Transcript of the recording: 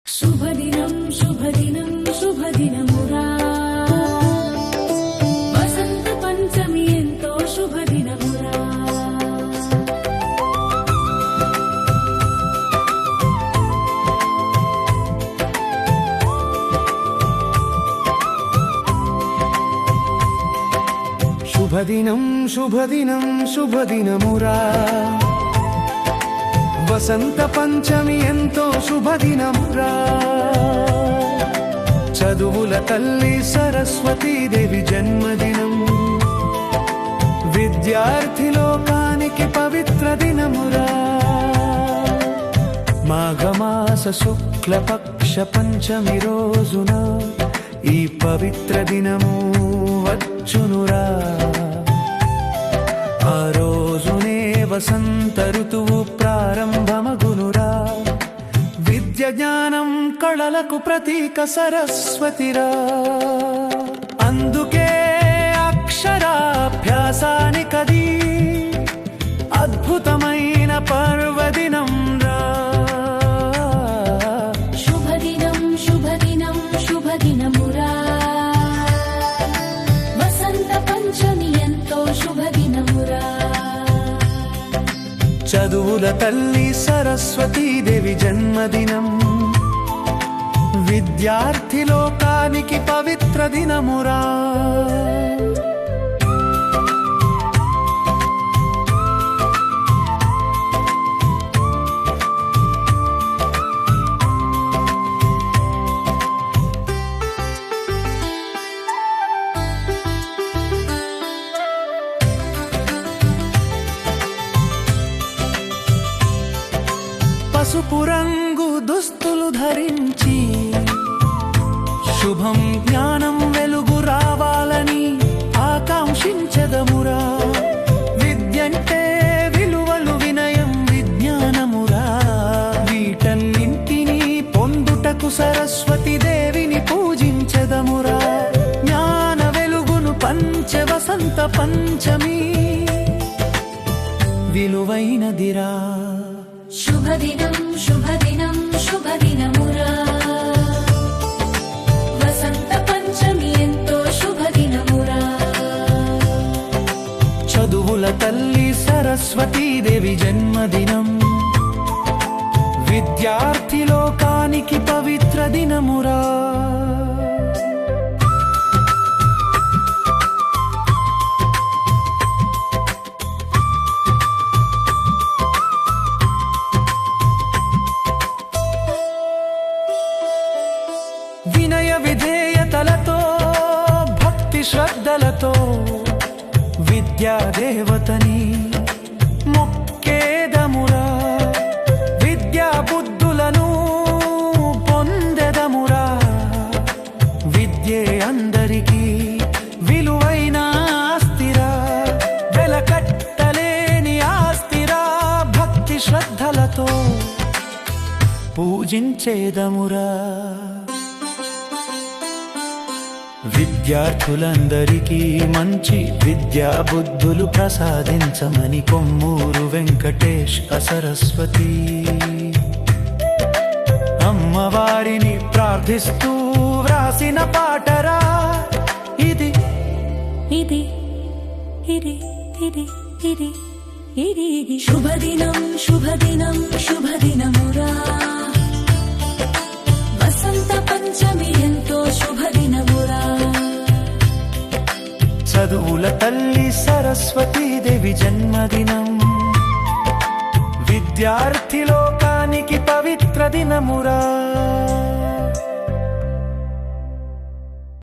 శుభదినం శుభదినం శుభదినమురా వసంత పంచమి ఎంతో శుభదినమురా శుభదినం శుభదినం శుభదినమురా వసంత పంచమి ఎంతో శుభదినమురా చదువుల తల్లి సరస్వతీదేవి జన్మదినం విద్యార్థి లోకానికి పవిత్ర దినమురా మాఘమాస శుక్లపక్ష పంచమి రోజున ఈ పవిత్ర దినము వచ్చునురా ఆ రోజునే వసంత ఋతువు ప్రారంభమగునురా విద్య జ్ఞానం కళలకు ప్రతీక సరస్వతిరా అందుకే అక్షరాభ్యాసానికది అద్భుతమైన పర్వదినం రా శుభదినం శుభదినం శుభదినమురా వసంత పంచమి ఎంతో శుభదినమురా చదువుల తల్లి సరస్వతీదేవి జన్మదినం విద్యార్థి లోకానికి పవిత్ర దినమురా పసుపు రంగు దుస్తులు ధరించి శుభం జ్ఞానం వెలుగు రావాలని ఆకాంక్షించదమురా విద్యంటే విలువలు వినయం విజ్ఞానమురా వీటన్నింటినీ పొందుటకు సరస్వతి దేవిని పూజించదమురా జ్ఞాన వెలుగును పంచె వసంత పంచమి విలువైనదిరా శుభదినం శుభదినం శుభదినమురా వసంత పంచమి ఎంతో శుభదినమురా చదువుల తల్లి సరస్వతీదేవి జన్మదినం విద్యార్థి లోకానికి పవిత్ర దినమురా వినయ విధేయతలతో భక్తి శ్రద్ధలతో విద్యాదేవతని మొక్కేదమురా విద్యా బుద్ధులను పొందెదమురా విద్యే అందరికీ విలువైన ఆస్తిరా వెలకట్టలేని ఆస్తిరా భక్తి శ్రద్ధలతో పూజించేదమురా విద్యార్థులందరికీ మంచి విద్యా బుద్ధులు ప్రసాదించమని కొమ్మూరు వెంకటేష్ సరస్వతి అమ్మవారిని ప్రార్థిస్తూ వ్రాసిన పాటరా ఇది ఇది ఇది ఇది ఇది ఇది ఇది శుభదినం శుభదినం శుభదినమురా వసంత పంచమి ఎంతో శుభదినమురా చదువుల తల్లి సరస్వతీదేవి జన్మదినం విద్యార్థి లోకానికి పవిత్ర దినమురా